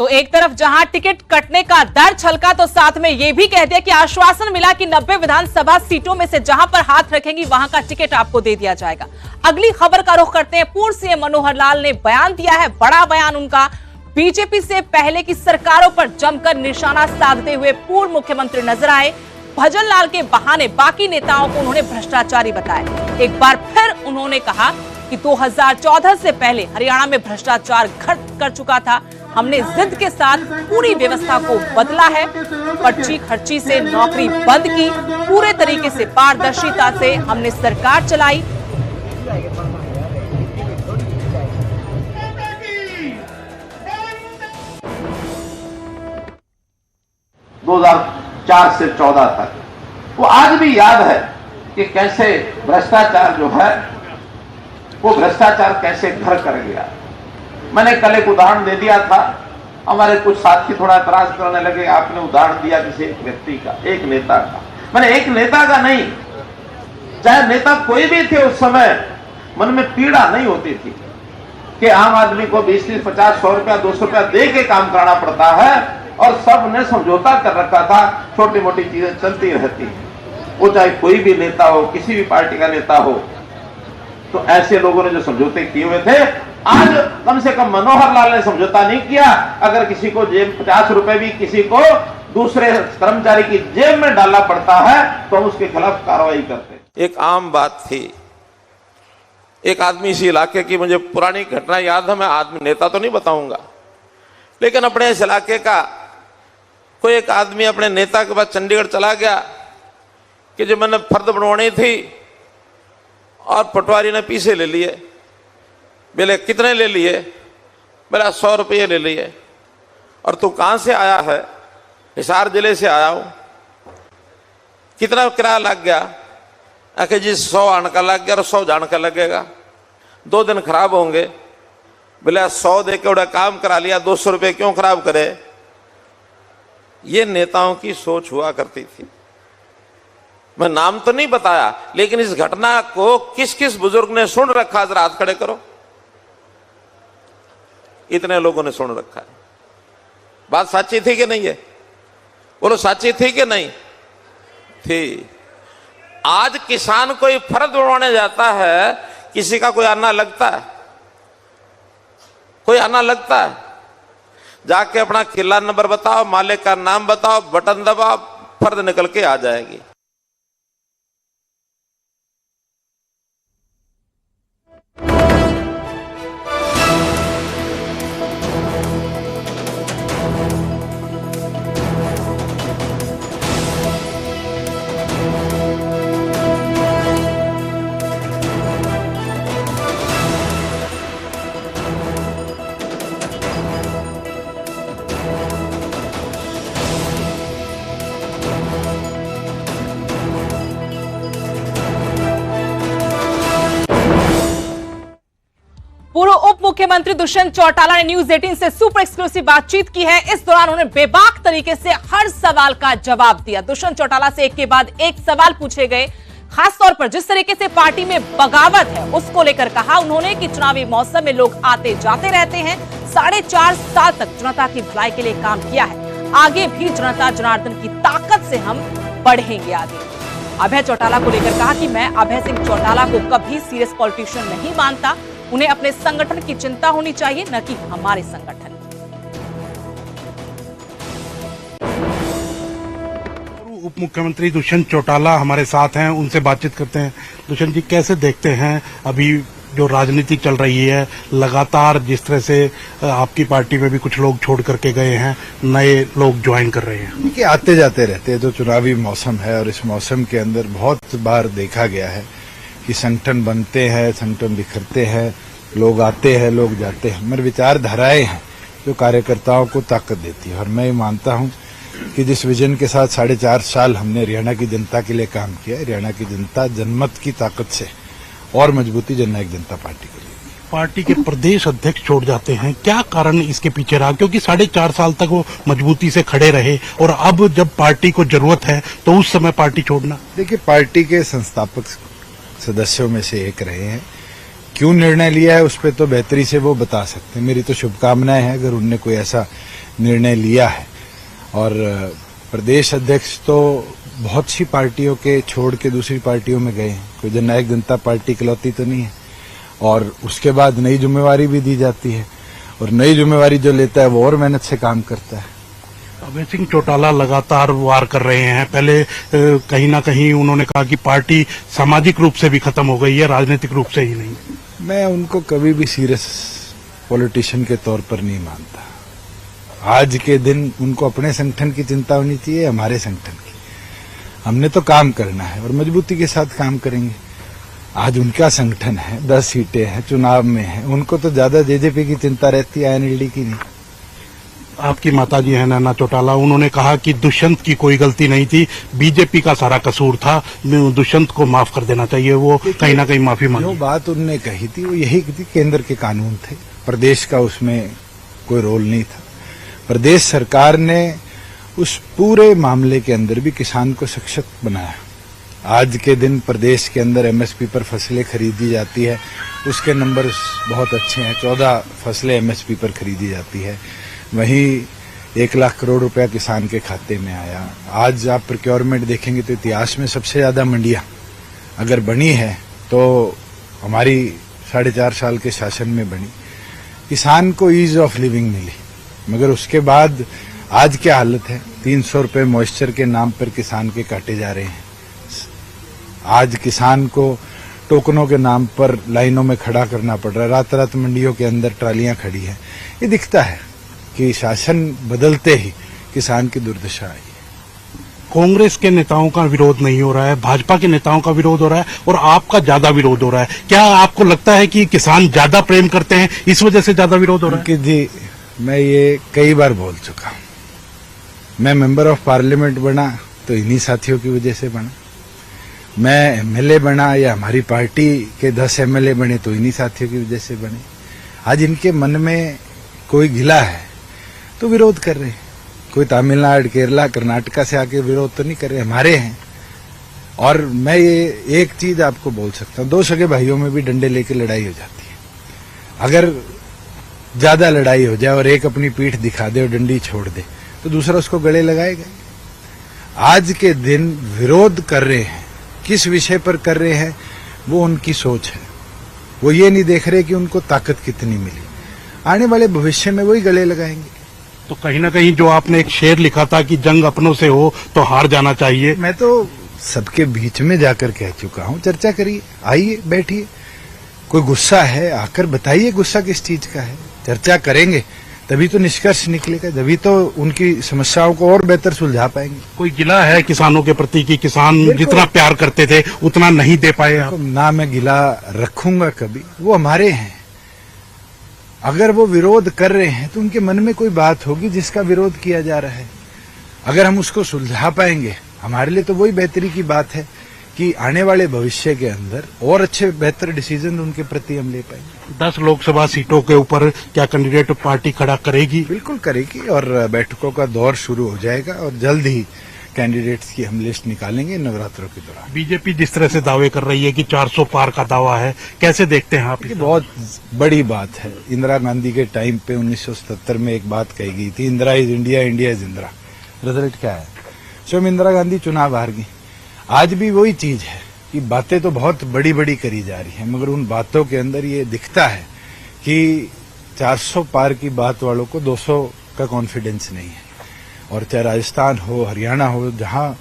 तो एक तरफ जहां टिकट कटने का डर छलका, तो साथ में यह भी कह दिया कि आश्वासन मिला कि 90 विधानसभा सीटों में से जहां पर हाथ रखेंगी वहां का टिकट आपको दे दिया जाएगा। अगली खबर का रुख करते हैं। पूर्व सीएम मनोहर लाल ने बयान दिया है, बड़ा बयान उनका। बीजेपी से पहले की सरकारों पर जमकर निशाना साधते हुए पूर्व मुख्यमंत्री नजर आए। भजन लाल के बहाने बाकी नेताओं को उन्होंने भ्रष्टाचारी बताया। एक बार फिर उन्होंने कहा कि 2014 से पहले हरियाणा में भ्रष्टाचार घट कर चुका था। हमने जिद के साथ पूरी व्यवस्था को बदला है। पर्ची खर्ची से नौकरी बंद की, पूरे तरीके से पारदर्शिता से हमने सरकार चलाई। चार से 14 तक वो आज भी याद है कि कैसे भ्रष्टाचार जो है वो भ्रष्टाचार कैसे घर कर गया। मैंने कल एक उदाहरण दे दिया था, हमारे कुछ साथी थोड़ा एतराज करने लगे, आपने उदाहरण दिया किसी एक व्यक्ति का, एक नेता का। मैंने एक नेता का नहीं, चाहे नेता कोई भी थे, उस समय मन में पीड़ा नहीं होती थी कि आम आदमी को 20-30, 50, 100 रुपया 200 रुपया दे के काम कराना पड़ता है, और सब ने समझौता कर रखा था, छोटी मोटी चीजें चलती रहती है। वो चाहे कोई भी नेता हो, किसी भी पार्टी का नेता हो, तो ऐसे लोगों ने जो समझौते किए हुए थे, आज कम से कम मनोहर लाल ने समझौता नहीं किया। अगर किसी को जेब 50 रुपए भी किसी को दूसरे कर्मचारी की जेब में डालना पड़ता है तो हम उसके खिलाफ कार्रवाई करते। एक आम बात थी, एक आदमी इसी इलाके की, मुझे पुरानी घटना याद है, मैं आदमी नेता तो नहीं बताऊंगा, लेकिन अपने इस इलाके का कोई एक आदमी अपने नेता के पास चंडीगढ़ चला गया कि जो मैंने फर्द बनवानी थी, और पटवारी ने पीछे ले लिए। बोले कितने ले लिए? बोला 100 रुपये ले लिए। और तू कहां से आया है? हिसार जिले से आया हूं। कितना किराया लग गया? आखिर जी 100 आने का लग गया और 100 जाने का लगेगा, 2 दिन खराब होंगे। बोले 100 दे के उड़ा काम करा लिया, 200 रुपये क्यों खराब करे? ये नेताओं की सोच हुआ करती थी। मैं नाम तो नहीं बताया, लेकिन इस घटना को किस किस बुजुर्ग ने सुन रखा, जरा हाथ खड़े करो। इतने लोगों ने सुन रखा है। बात सच्ची थी कि नहीं है? बोलो सच्ची थी कि नहीं थी? आज किसान कोई फर्द बनवाने जाता है, किसी का कोई आना लगता है? कोई आना लगता है? जाके अपना किला नंबर बताओ, मालिक का नाम बताओ, बटन दबाओ, फर्द निकल के आ जाएगी। पूर्व उप मुख्यमंत्री दुष्यंत चौटाला ने न्यूज 18 से सुपर एक्सक्लूसिव बातचीत की है। इस दौरान उन्होंने बेबाक तरीके से हर सवाल का जवाब दिया। दुष्यंत चौटाला से एक के बाद एक सवाल पूछे गए, खासतौर पर जिस तरीके से पार्टी में बगावत है उसको लेकर कहा उन्होंने कि चुनावी मौसम में लोग आते जाते रहते हैं। 4.5 साल तक जनता की भलाई के लिए काम किया है, आगे भी जनता जनार्दन की ताकत से हम बढ़ेंगे आगे। अभय चौटाला को लेकर कहा कि मैं अभय सिंह चौटाला को कभी सीरियस पॉलिटिशियन नहीं मानता, उन्हें अपने संगठन की चिंता होनी चाहिए, न कि हमारे संगठन की। उप मुख्यमंत्री दुष्यंत चौटाला हमारे साथ हैं, उनसे बातचीत करते हैं। दुष्यंत जी, कैसे देखते हैं अभी जो राजनीति चल रही है, लगातार जिस तरह से आपकी पार्टी में भी कुछ लोग छोड़ करके गए हैं, नए लोग ज्वाइन कर रहे हैं? देखिए, आते जाते रहते हैं, तो चुनावी मौसम है और इस मौसम के अंदर बहुत बार देखा गया है कि संगठन बनते हैं, संगठन बिखरते हैं, लोग आते हैं, लोग जाते हैं, मगर विचारधाराएं हैं जो कार्यकर्ताओं को ताकत देती है। और मैं ये मानता हूं कि जिस विजन के साथ 4.5 साल हमने हरियाणा की जनता के लिए काम किया, हरियाणा की जनता जनमत की ताकत से और मजबूती जननायक जनता पार्टी के लिए। पार्टी के प्रदेश अध्यक्ष छोड़ जाते हैं, क्या कारण इसके पीछे रहा? क्योंकि 4.5 साल तक वो मजबूती से खड़े रहे और अब जब पार्टी को जरूरत है तो उस समय पार्टी छोड़ना। देखिए, पार्टी के संस्थापक सदस्यों में से एक रहे हैं, क्यों निर्णय लिया है उस पर तो बेहतरी से वो बता सकते हैं। मेरी तो शुभकामनाएं हैं अगर उनने कोई ऐसा निर्णय लिया है। और प्रदेश अध्यक्ष तो बहुत सी पार्टियों के छोड़ के दूसरी पार्टियों में गए हैं, कोई जननायक जनता पार्टी इकलौती तो नहीं है। और उसके बाद नई जिम्मेवारी भी दी जाती है और नई जिम्मेवारी जो लेता है वो और मेहनत से काम करता है। अभय सिंह चौटाला लगातार वार कर रहे हैं। पहले कहीं ना कहीं उन्होंने कहा कि पार्टी सामाजिक रूप से भी खत्म हो गई है, राजनीतिक रूप से ही नहीं। मैं उनको कभी भी सीरियस पॉलिटिशियन के तौर पर नहीं मानता। आज के दिन उनको अपने संगठन की चिंता होनी चाहिए, हमारे संगठन की। हमने तो काम करना है और मजबूती के साथ काम करेंगे। आज उनका संगठन है, 10 सीटें हैं, चुनाव में है, उनको तो ज्यादा जेजेपी की चिंता रहती है, आईएनएलडी की नहीं। आपकी माताजी है नैना चौटाला, उन्होंने कहा कि दुष्यंत की कोई गलती नहीं थी, बीजेपी का सारा कसूर था, दुष्यंत को माफ कर देना चाहिए। वो कहीं ना कहीं माफी जो मांगी। बात उनने कही थी वो यही थी, केंद्र के कानून थे, प्रदेश का उसमें कोई रोल नहीं था। प्रदेश सरकार ने उस पूरे मामले के अंदर भी किसान को सशक्त बनाया। आज के दिन प्रदेश के अंदर एमएसपी पर फसलें खरीदी जाती है, उसके नंबर बहुत अच्छे हैं। 14 फसलें एमएसपी पर खरीदी जाती है। वहीं 1 लाख करोड़ रुपया किसान के खाते में आया। आज आप प्रोक्योरमेंट देखेंगे तो इतिहास में सबसे ज्यादा मंडियां अगर बनी है तो हमारी 4.5 साल के शासन में बनी। किसान को ईज ऑफ लिविंग मिली, मगर उसके बाद आज क्या हालत है, 300 रुपये मॉइस्चर के नाम पर किसान के काटे जा रहे हैं। आज किसान को टोकनों के नाम पर लाइनों में खड़ा करना पड़ रहा है, रात रात मंडियों के अंदर ट्रालियां खड़ी हैं। ये दिखता है कि शासन बदलते ही किसान की दुर्दशा आई। कांग्रेस के नेताओं का विरोध नहीं हो रहा है, भाजपा के नेताओं का विरोध हो रहा है और आपका ज्यादा विरोध हो रहा है। क्या आपको लगता है कि किसान ज्यादा प्रेम करते हैं, इस वजह से ज्यादा विरोध हो रहा है? अंकित जी, मैं ये कई बार बोल चुका हूं। मैं मेंबर ऑफ पार्लियामेंट बना तो इन्हीं साथियों की वजह से बना। मैं एमएलए बना या हमारी पार्टी के 10 एमएलए बने तो इन्हीं साथियों की वजह से बने। आज इनके मन में कोई गिला है तो विरोध कर रहे हैं। कोई तमिलनाडु, केरला, कर्नाटका से आके विरोध तो नहीं कर रहे, हमारे हैं। और मैं ये एक चीज आपको बोल सकता हूं, 2 सगे भाइयों में भी डंडे लेके लड़ाई हो जाती है। अगर ज्यादा लड़ाई हो जाए और एक अपनी पीठ दिखा दे और डंडी छोड़ दे तो दूसरा उसको गले लगाएगा। आज के दिन विरोध कर रहे हैं, किस विषय पर कर रहे हैं वो उनकी सोच है। वो ये नहीं देख रहे कि उनको ताकत कितनी मिली। आने वाले भविष्य में वही गले लगाएंगे। तो कहीं ना कहीं जो आपने एक शेर लिखा था कि जंग अपनों से हो तो हार जाना चाहिए, मैं तो सबके बीच में जाकर कह चुका हूं। चर्चा करिए, आइए, बैठिए। कोई गुस्सा है आकर बताइए गुस्सा किस चीज का है। चर्चा करेंगे तभी तो निष्कर्ष निकलेगा, तभी तो उनकी समस्याओं को और बेहतर सुलझा पाएंगे। कोई गिला है किसानों के प्रति कि किसान जितना प्यार करते थे उतना नहीं दे पाए आप? ना मैं गिला रखूंगा कभी, वो हमारे हैं। अगर वो विरोध कर रहे हैं तो उनके मन में कोई बात होगी जिसका विरोध किया जा रहा है। अगर हम उसको सुलझा पाएंगे हमारे लिए तो वही बेहतरी की बात है कि आने वाले भविष्य के अंदर और अच्छे बेहतर डिसीजन उनके प्रति हम ले पाएंगे। 10 लोकसभा सीटों के ऊपर क्या कैंडिडेट पार्टी खड़ा करेगी? बिल्कुल करेगी और बैठकों का दौर शुरू हो जाएगा और जल्द ही कैंडिडेट्स की हम लिस्ट निकालेंगे नवरात्रों के दौरान। बीजेपी जिस तरह से दावे कर रही है कि 400 पार का दावा है, कैसे देखते हैं आप? ये बहुत बड़ी बात है। इंदिरा गांधी के टाइम पे 1977 में एक बात कही गई थी, Indira is India, India is Indira. Result क्या है? स्वयं इंदिरा गांधी चुनाव हार गई। आज भी वही चीज है कि बातें तो बहुत बड़ी बड़ी करी जा रही हैं, मगर उन बातों के अंदर ये दिखता है कि 400 पार की बात वालों को 200 का कॉन्फिडेंस नहीं है। और चाहे राजस्थान हो, हरियाणा हो, जहां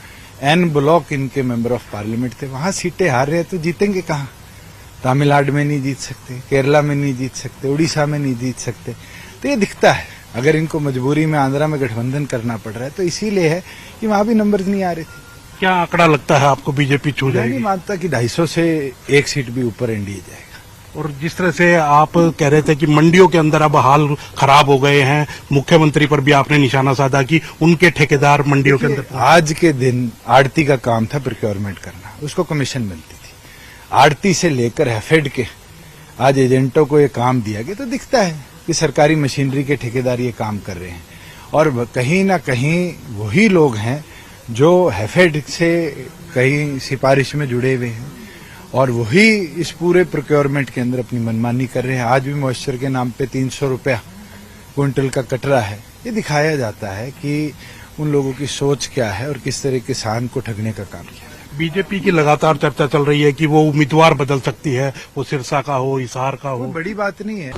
एन ब्लॉक इनके मेंबर ऑफ पार्लियामेंट थे, वहां सीटें हार रहे हैं तो जीतेंगे कहां? तमिलनाडु में नहीं जीत सकते, केरला में नहीं जीत सकते, उड़ीसा में नहीं जीत सकते। तो ये दिखता है अगर इनको मजबूरी में आंध्रा में गठबंधन करना पड़ रहा है तो इसीलिए है कि वहां भी नंबर नहीं आ रहे थे। क्या आंकड़ा लगता है आपको बीजेपी छू मैं जाएगी? नहीं मानता कि 250 से 1 सीट भी ऊपर एनडीए जाएगा। और जिस तरह से आप कह रहे थे कि मंडियों के अंदर अब हाल खराब हो गए हैं, मुख्यमंत्री पर भी आपने निशाना साधा कि उनके ठेकेदार मंडियों के अंदर। आज के दिन आड़ती का काम था प्रोक्योरमेंट करना, उसको कमीशन मिलती थी। आड़ती से लेकर हैफेड के आज एजेंटों को ये काम दिया गया तो दिखता है कि सरकारी मशीनरी के ठेकेदार ये काम कर रहे हैं। और कहीं ना कहीं वही लोग हैं जो हैफेड से कहीं सिफारिश में जुड़े हुए हैं और वही इस पूरे प्रोक्योरमेंट के अंदर अपनी मनमानी कर रहे हैं। आज भी मॉइस्चर के नाम पे 300 रुपया क्विंटल का कट रहा है। ये दिखाया जाता है कि उन लोगों की सोच क्या है और किस तरह किसान को ठगने का काम किया है। बीजेपी की लगातार चर्चा चल रही है कि वो उम्मीदवार बदल सकती है, वो सिरसा का हो, हिसार का हो। बड़ी बात नहीं है।